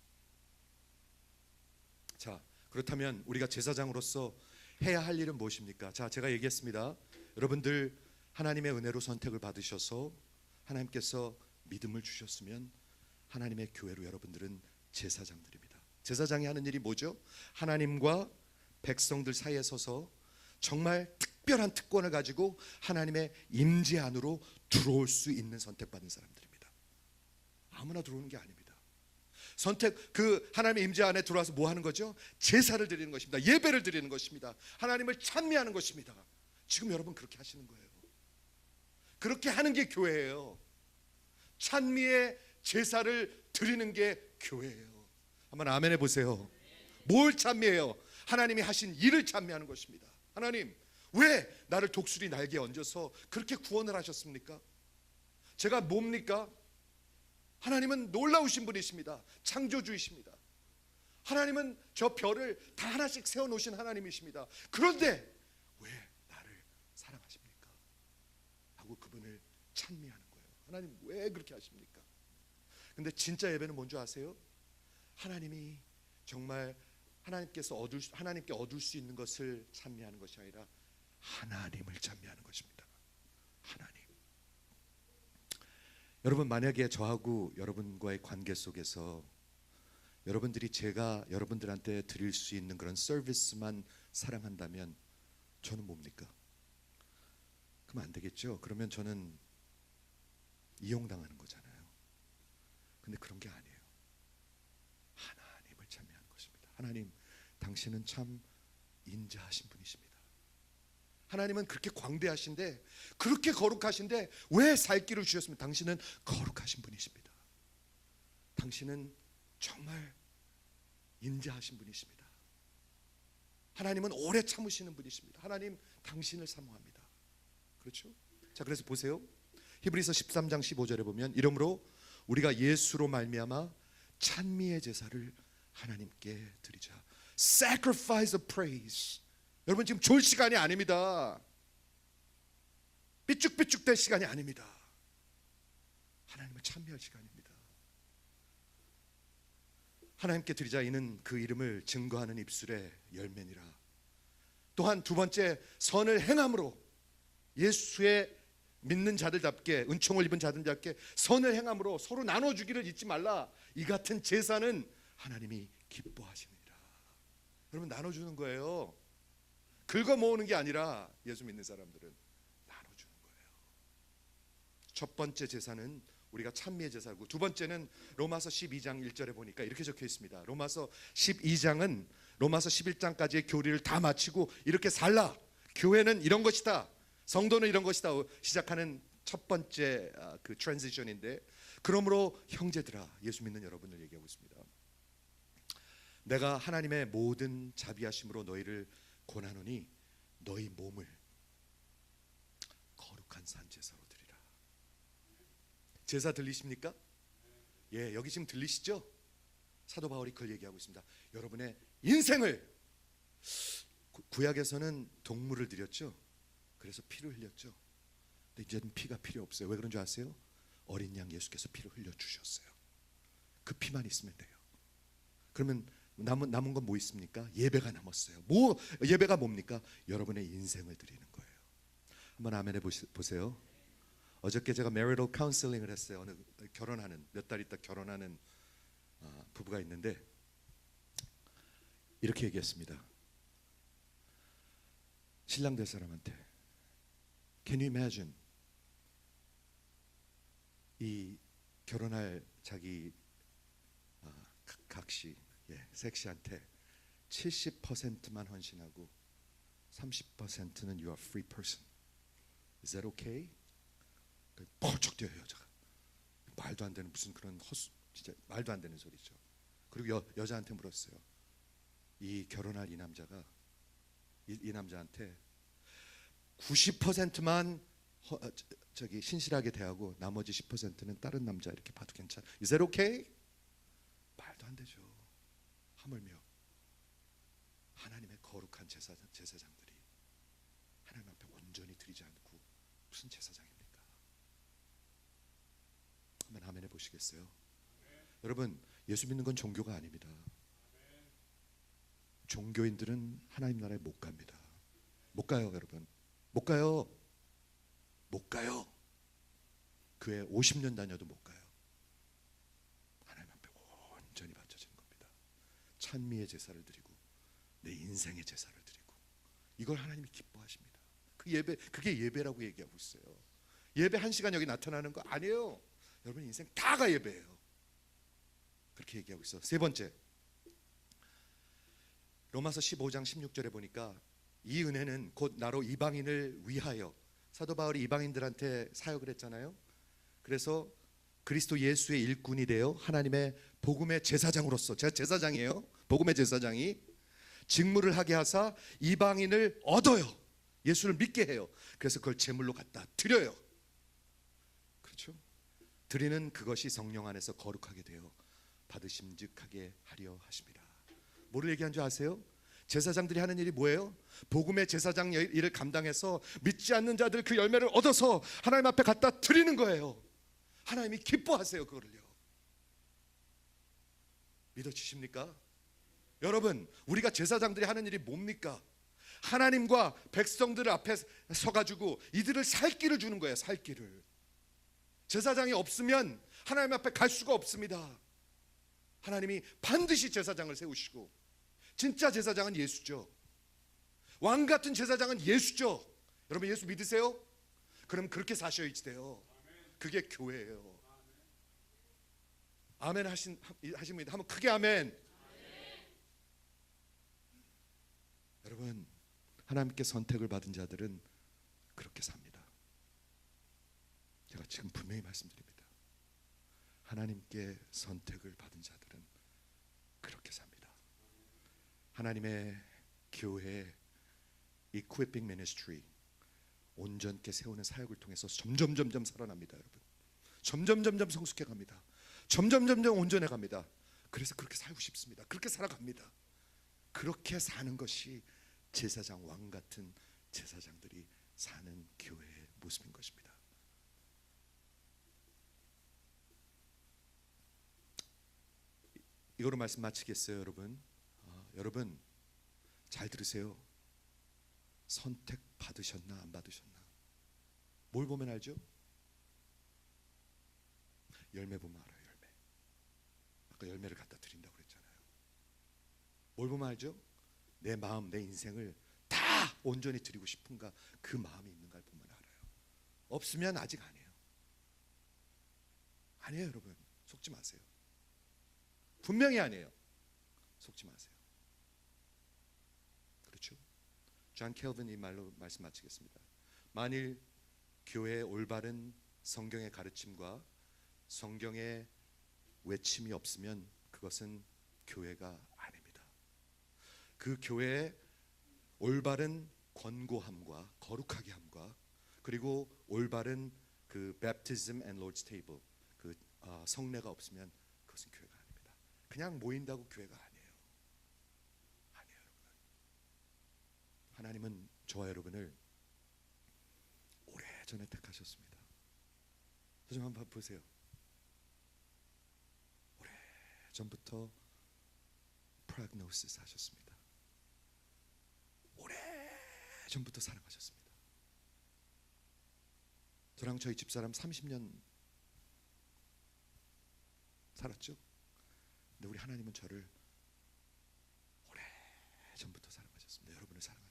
Speaker 1: 자, 그렇다면 우리가 제사장으로서 해야 할 일은 무엇입니까? 자, 제가 얘기했습니다. 여러분들 하나님의 은혜로 선택을 받으셔서 하나님께서 믿음을 주셨으면 하나님의 교회로 여러분들은 제사장들입니다. 제사장이 하는 일이 뭐죠? 하나님과 백성들 사이에 서서 정말 특별한 특권을 가지고 하나님의 임재 안으로 들어올 수 있는 선택받은 사람들입니다. 아무나 들어오는 게 아닙니다. 선택, 그 하나님의 임재 안에 들어와서 뭐 하는 거죠? 제사를 드리는 것입니다. 예배를 드리는 것입니다. 하나님을 찬미하는 것입니다. 지금 여러분 그렇게 하시는 거예요. 그렇게 하는 게 교회예요. 찬미의 제사를 드리는 게 교회예요. 한번 아멘 해보세요. 뭘 찬미해요? 하나님이 하신 일을 찬미하는 것입니다. 하나님, 왜 나를 독수리 날개에 얹어서 그렇게 구원을 하셨습니까? 제가 뭡니까? 하나님은 놀라우신 분이십니다. 창조주이십니다. 하나님은 저 별을 다 하나씩 세워놓으신 하나님이십니다. 그런데 왜 나를 사랑하십니까? 하고 그분을 찬미하는 거예요. 하나님 왜 그렇게 하십니까? 근데 진짜 예배는 뭔지 아세요? 하나님이 정말 하나님께 얻을 수 있는 것을 찬미하는 것이 아니라 하나님을 찬미하는 것입니다. 하나님. 여러분, 만약에 저하고 여러분과의 관계 속에서 여러분들이 제가 여러분들한테 드릴 수 있는 그런 서비스만 사랑한다면 저는 뭡니까? 그럼 안 되겠죠? 그러면 저는 이용당하는 거잖아요. 근데 그런 게 아니에요. 하나님을 찬미하는 것입니다. 하나님, 당신은 참 인자하신 분이십니다. 하나님은 그렇게 광대하신데, 그렇게 거룩하신데 왜 살 길을 주셨습니까? 당신은 거룩하신 분이십니다. 당신은 정말 인자하신 분이십니다. 하나님은 오래 참으시는 분이십니다. 하나님, 당신을 사모합니다. 그렇죠? 자, 그래서 보세요. 히브리서 13장 15절에 보면, 이러므로 우리가 예수로 말미암아 찬미의 제사를 하나님께 드리자. Sacrifice of praise. 여러분, 지금 졸 시간이 아닙니다. 삐쭉삐쭉 될 시간이 아닙니다. 하나님을 찬미할 시간입니다. 하나님께 드리자. 이는 그 이름을 증거하는 입술의 열매니라. 또한 두 번째, 선을 행함으로 예수의 믿는 자들답게, 은총을 입은 자들답게 선을 행함으로 서로 나눠주기를 잊지 말라. 이 같은 제사는 하나님이 기뻐하시느니라. 여러분, 나눠주는 거예요. 긁어 모으는 게 아니라 예수 믿는 사람들은 나눠주는 거예요. 첫 번째 제사는 우리가 찬미의 제사고, 두 번째는 로마서 12장 1절에 보니까 이렇게 적혀 있습니다. 로마서 12장은 로마서 11장까지의 교리를 다 마치고 이렇게 살라, 교회는 이런 것이다, 성도는 이런 것이다 시작하는 첫 번째 그 트랜지션인데, 그러므로 형제들아, 예수 믿는 여러분을 얘기하고 있습니다. 내가 하나님의 모든 자비하심으로 너희를 권하노니 너희 몸을 거룩한 산제사로 드리라. 제사 들리십니까? 예, 여기 지금 들리시죠? 사도 바울이 그걸 얘기하고 있습니다. 여러분의 인생을, 구약에서는 동물을 드렸죠. 그래서 피를 흘렸죠. 근데 이제는 피가 필요 없어요. 왜 그런 줄 아세요? 어린 양 예수께서 피를 흘려 주셨어요. 그 피만 있으면 돼요. 그러면 남은 건 뭐 있습니까? 예배가 남았어요. 예배가 뭡니까? 여러분의 인생을 드리는 거예요. 한번 아멘 해보세요. 어저께 제가 marital counseling을 했어요. 어느 결혼하는, 몇 달 있다 결혼하는 부부가 있는데 이렇게 얘기했습니다. 신랑 될 사람한테, Can you imagine? 이 결혼할 자기 각시, 섹시한테 70%만 헌신하고 30%는 you are free person. Is that okay? 펄쩍 뛰어요, 여자가. 말도 안 되는 무슨 그런 진짜 말도 안 되는 소리죠. 그리고 여자한테 물었어요. 이 결혼할 이 남자가 이 남자한테 90%만 저기 신실하게 대하고 나머지 10%는 다른 남자 이렇게 봐도 괜찮아. Is that okay? 말도 안 되죠. 하물며 하나님의 거룩한 제사장들이 하나님 앞에 온전히 드리지 않고 무슨 제사장입니까? 한번 아멘 해보시겠어요? 여러분, 예수 믿는 건 종교가 아닙니다. 종교인들은 하나님 나라에 못 갑니다. 못 가요, 여러분. 못 가요. 못 가요. 교회 50년 다녀도 못 가요. 하나님 앞에 온전히 바쳐지는 겁니다. 찬미의 제사를 드리고 내 인생의 제사를 드리고, 이걸 하나님이 기뻐하십니다. 그 예배, 그게 예배라고 얘기하고 있어요. 예배 1시간 여기 나타나는 거 아니에요. 여러분 인생 다가 예배예요. 그렇게 얘기하고 있어. 세 번째, 로마서 15장 16절에 보니까 이 은혜는 곧 나로 이방인을 위하여, 사도 바울이 이방인들한테 사역을 했잖아요. 그래서 그리스도 예수의 일꾼이 되어 하나님의 복음의 제사장으로서, 제가 제사장이에요. 복음의 제사장이 직무를 하게 하사 이방인을 얻어요. 예수를 믿게 해요. 그래서 그걸 제물로 갖다 드려요. 그렇죠? 드리는 그것이 성령 안에서 거룩하게 되어 받으심직하게 하려 하십니다. 뭐를 얘기한 줄 아세요? 제사장들이 하는 일이 뭐예요? 복음의 제사장 일을 감당해서 믿지 않는 자들 그 열매를 얻어서 하나님 앞에 갖다 드리는 거예요. 하나님이 기뻐하세요. 그거를요. 믿어지십니까? 여러분, 우리가 제사장들이 하는 일이 뭡니까? 하나님과 백성들 앞에 서가지고 이들을 살 길을 주는 거예요. 살 길을. 제사장이 없으면 하나님 앞에 갈 수가 없습니다. 하나님이 반드시 제사장을 세우시고, 진짜 제사장은 예수죠. 왕 같은 제사장은 예수죠. 여러분 예수 믿으세요? 그럼 그렇게 사셔야지 돼요. 그게 교회예요. 아멘 하십니다. 한번 크게 아멘. 여러분, 하나님께 선택을 받은 자들은 그렇게 삽니다. 제가 지금 분명히 말씀드립니다. 하나님께 선택을 받은 자들은 그렇게 삽니다. 하나님의 교회 equipping ministry, 온전케 세우는 사역을 통해서 점점 살아납니다. 여러분, 점점 성숙해 갑니다. 점점 온전해 갑니다. 그래서 그렇게 살고 싶습니다. 그렇게 살아갑니다. 그렇게 사는 것이 제사장, 왕 같은 제사장들이 사는 교회의 모습인 것입니다. 이거로 말씀 마치겠어요. 여러분 잘 들으세요. 선택 받으셨나 안 받으셨나? 뭘 보면 알죠? 열매 보면 알아요. 열매. 아까 열매를 갖다 드린다고 그랬잖아요. 뭘 보면 알죠? 내 마음, 내 인생을 다 온전히 드리고 싶은가, 그 마음이 있는가를 보면 알아요. 없으면 아직 아니에요. 아니에요. 여러분 속지 마세요. 분명히 아니에요. 속지 마세요. 그렇죠? 존 켈빈 이 말로 말씀 마치겠습니다. 만일 교회의 올바른 성경의 가르침과 성경의 외침이 없으면 그것은 교회가 아닙니다. 그 교회의 올바른 권고함과 거룩하게 함과, 그리고 올바른 그 baptism and Lord's table, 그 성례가 없으면 그것은 교회가 아닙니다. 그냥 모인다고 교회가 아니에요. 하나님은 저와 여러분을 오래전에 택하셨습니다. 저 좀 한번 보세요. 오래전부터 프라그노시스 하셨습니다. 오래전부터 사랑하셨습니다. 저랑 저희 집사람 30년 살았죠. 근데 우리 하나님은 저를 오래전부터 사랑하셨습니다. 여러분을 사랑하셨습니다.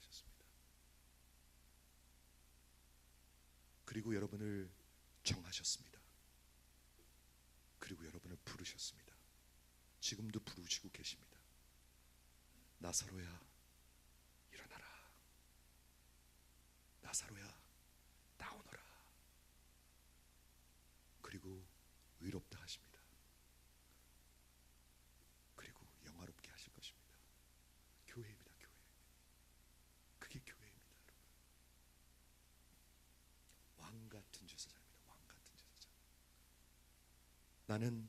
Speaker 1: 그리고 여러분을 정하셨습니다. 그리고 여러분을 부르셨습니다. 지금도 부르시고 계십니다. 나사로야 일어나라. 나사로야 나오너라. 그리고 의롭다 하십니다. 그리고 영화롭게 하실 것입니다. 교회입니다. 교회. 그게 교회입니다, 여러분. 왕 같은 제사장입니다. 왕 같은 제사장. 나는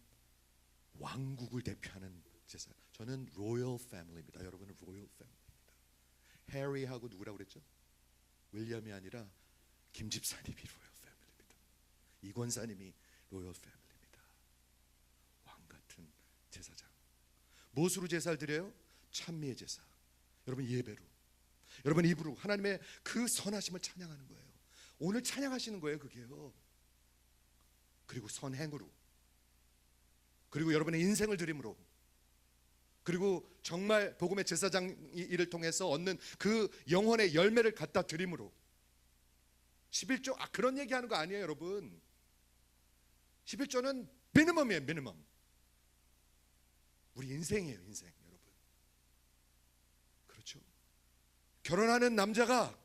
Speaker 1: 왕국을 대표하는 제사. 저는 로열 패밀리입니다. 여러분은 로열 패밀리입니다. 해리하고 누구라고 그랬죠? 윌리엄이 아니라 김 집사님이 로열 패밀리입니다. 이 권사님이 로열 패밀리입니다. 왕 같은 제사장. 무엇으로 제사를 드려요? 찬미의 제사. 여러분 예배로, 여러분 입으로 하나님의 그 선하심을 찬양하는 거예요. 오늘 찬양하시는 거예요, 그게요. 그리고 선행으로, 그리고 여러분의 인생을 드림으로, 그리고 정말 복음의 제사장 일을 통해서 얻는 그 영혼의 열매를 갖다 드림으로. 11조 그런 얘기하는 거 아니에요, 여러분. 11조는 미니멈이에요, 미니멈. 우리 인생이에요, 인생, 여러분. 그렇죠? 결혼하는 남자가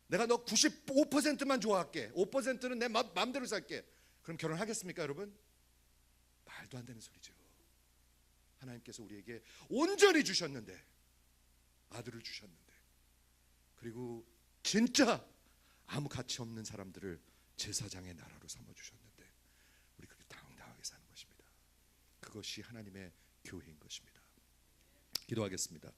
Speaker 1: 내가 너 95%만 좋아할게, 5%는 내 마음대로 살게. 그럼 결혼하겠습니까, 여러분? 말도 안 되는 소리죠. 하나님께서 우리에게 온전히 주셨는데, 아들을 주셨는데, 그리고 진짜 아무 가치 없는 사람들을 제사장의 나라로 삼아 주셨는데 우리 그렇게 당당하게 사는 것입니다. 그것이 하나님의 교회인 것입니다. 기도하겠습니다.